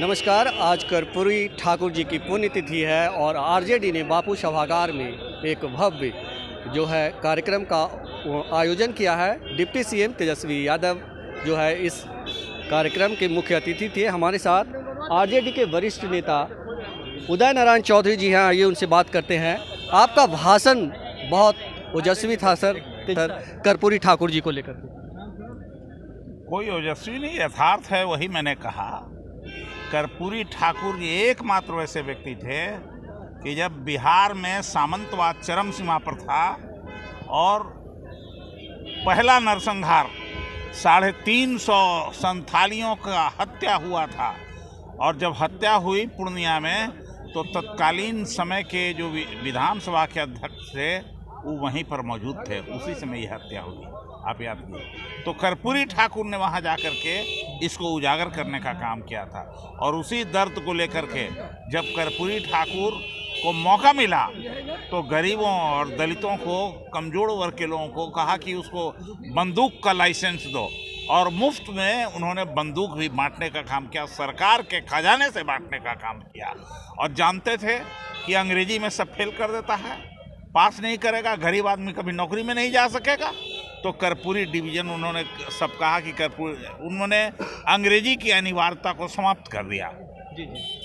नमस्कार। आज कर्पूरी ठाकुर जी की पुण्यतिथि है और आरजेडी ने बापू सभागार में एक भव्य जो है कार्यक्रम का आयोजन किया है। डिप्टी सीएम तेजस्वी यादव जो है इस कार्यक्रम के मुख्य अतिथि थे। हमारे साथ आरजेडी के वरिष्ठ नेता उदय नारायण चौधरी जी हैं। आइए उनसे बात करते हैं। आपका भाषण बहुत ओजस्वी था सर, कर्पूरी ठाकुर जी को लेकर। कोई ओजस्वी नहीं, यथार्थ है, वही मैंने कहा। कर्पूरी ठाकुर जी एकमात्र वैसे व्यक्ति थे कि जब बिहार में सामंतवाद चरम सीमा पर था और पहला नरसंहार 350 संथालियों का हत्या हुआ था, और जब हत्या हुई पूर्णिया में तो तत्कालीन समय के जो विधानसभा के अध्यक्ष थे वो वहीं पर मौजूद थे। उसी समय यह हत्या हुई, आप याद कीजिए। तो कर्पूरी ठाकुर ने वहां जाकर के इसको उजागर करने का काम किया था, और उसी दर्द को लेकर के जब कर्पूरी ठाकुर को मौका मिला तो गरीबों और दलितों को, कमजोर वर्ग के लोगों को कहा कि उसको बंदूक का लाइसेंस दो, और मुफ्त में उन्होंने बंदूक भी बांटने का काम किया, सरकार के खजाने से बांटने का काम किया। और जानते थे कि अंग्रेजी में सब फेल कर देता है, पास नहीं करेगा, गरीब आदमी कभी नौकरी में नहीं जा सकेगा। तो कर्पूरी डिवीजन उन्होंने सब कहा कि उन्होंने अंग्रेजी की अनिवार्यता को समाप्त कर दिया।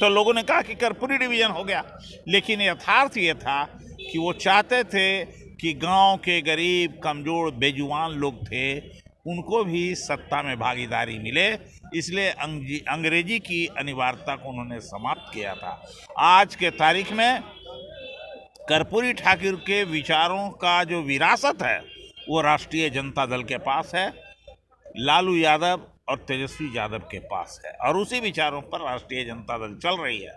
तो लोगों ने कहा कि कर्पूरी डिवीजन हो गया। लेकिन यथार्थ ये था कि वो चाहते थे कि गांव के गरीब, कमजोर, बेजुबान लोग थे, उनको भी सत्ता में भागीदारी मिले, इसलिए अंग्रेजी की अनिवार्यता को उन्होंने समाप्त किया था। आज के तारीख में कर्पूरी ठाकुर के विचारों का जो विरासत है वो राष्ट्रीय जनता दल के पास है, लालू यादव और तेजस्वी यादव के पास है, और उसी विचारों पर राष्ट्रीय जनता दल चल रही है।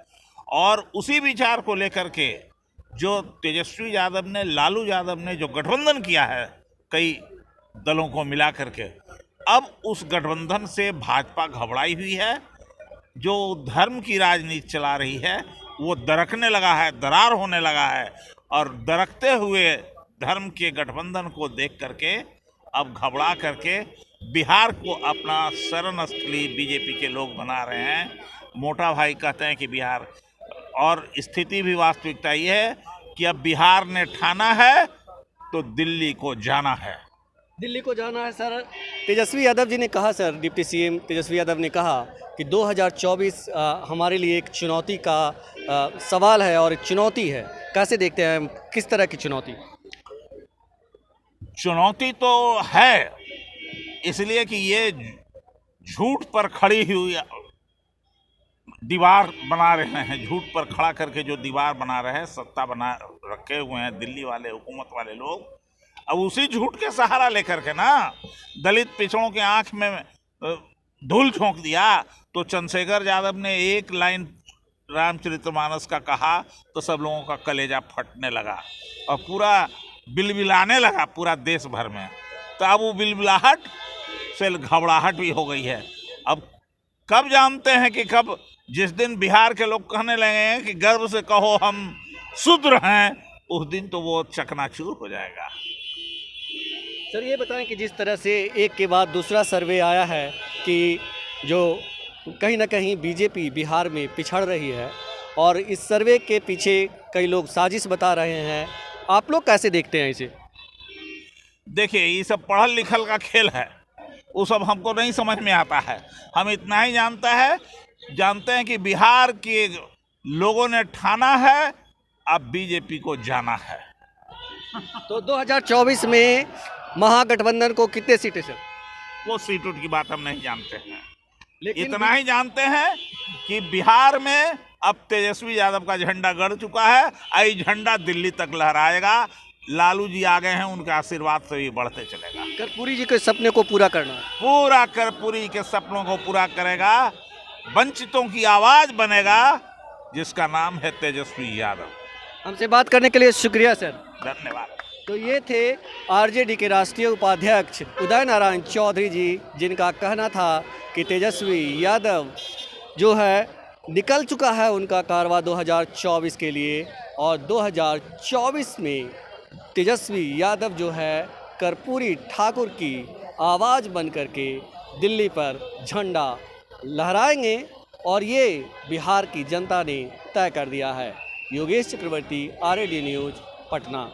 और उसी विचार को लेकर के जो तेजस्वी यादव ने, लालू यादव ने जो गठबंधन किया है कई दलों को मिला करके, अब उस गठबंधन से भाजपा घबराई हुई है। जो धर्म की राजनीति चला रही है वो दरकने लगा है, दरार होने लगा है, और दरकते हुए धर्म के गठबंधन को देख करके अब घबरा करके बिहार को अपना शरण स्थली बीजेपी के लोग बना रहे हैं। मोटा भाई कहते हैं कि बिहार, और स्थिति भी वास्तविकता ये है कि अब बिहार ने ठाना है तो दिल्ली को जाना है। दिल्ली को जाना है सर। तेजस्वी यादव जी ने कहा, sir deputy CM Tejashwi Yadav ने कहा कि 2024 हमारे लिए एक चुनौती का सवाल है और चुनौती है। कैसे देखते हैं, किस तरह की चुनौती? चुनौती तो है, इसलिए कि ये झूठ पर खड़ी हुई दीवार बना रहे हैं, झूठ पर खड़ा करके जो दीवार बना रहे हैं, सत्ता बना रखे हुए हैं दिल्ली वाले, हुकूमत वाले लोग। अब उसी झूठ के सहारा लेकर के ना दलित पिछड़ों के आंख में धूल झोंक दिया। तो चंद्रशेखर यादव ने एक लाइन रामचरितमानस का कहा तो सब लोगों का कलेजा फटने लगा और पूरा बिलबिलाने लगा पूरा देश भर में। तो अब वो बिलबिलाहट से घबराहट भी हो गई है। अब कब जानते हैं कि कब, जिस दिन बिहार के लोग कहने लगे हैं कि गर्व से कहो हम शूद्र हैं, उस दिन तो वो चकनाचूर हो जाएगा। सर ये बताएं कि जिस तरह से एक के बाद दूसरा सर्वे आया है कि जो कहीं ना कहीं बीजेपी बिहार में पिछड़ रही है, और इस सर्वे के पीछे कई लोग साजिश बता रहे हैं, आप लोग कैसे देखते हैं इसे? देखिए, ये सब पढ़ल लिखल का खेल है, वो सब हमको नहीं समझ में आता है। हम इतना ही जानते हैं कि बिहार के लोगों ने ठाना है अब बीजेपी को जाना है। तो 2024 में महागठबंधन को कितने सीटें सर? वो सीटों की बात हम नहीं जानते हैं, लेकिन इतना ही जानते हैं कि बिहार में अब तेजस्वी यादव का झंडा गड़ चुका है, आई झंडा दिल्ली तक लहराएगा। लालू जी आ गए हैं, उनके आशीर्वाद से भी बढ़ते चलेगा। कर्पूरी जी के सपने को पूरा करना है, पूरा कर्पूरी के सपनों को पूरा करेगा, वंचितों की आवाज बनेगा, जिसका नाम है तेजस्वी यादव। हमसे बात करने के लिए शुक्रिया सर, धन्यवाद। तो ये थे आरजेडी के राष्ट्रीय उपाध्यक्ष उदय नारायण चौधरी जी, जिनका कहना था कि तेजस्वी यादव जो है निकल चुका है उनका कारवा 2024 के लिए, और 2024 में तेजस्वी यादव जो है कर्पूरी ठाकुर की आवाज़ बन करके दिल्ली पर झंडा लहराएंगे और ये बिहार की जनता ने तय कर दिया है। योगेश चक्रवर्ती, RAD न्यूज़, पटना।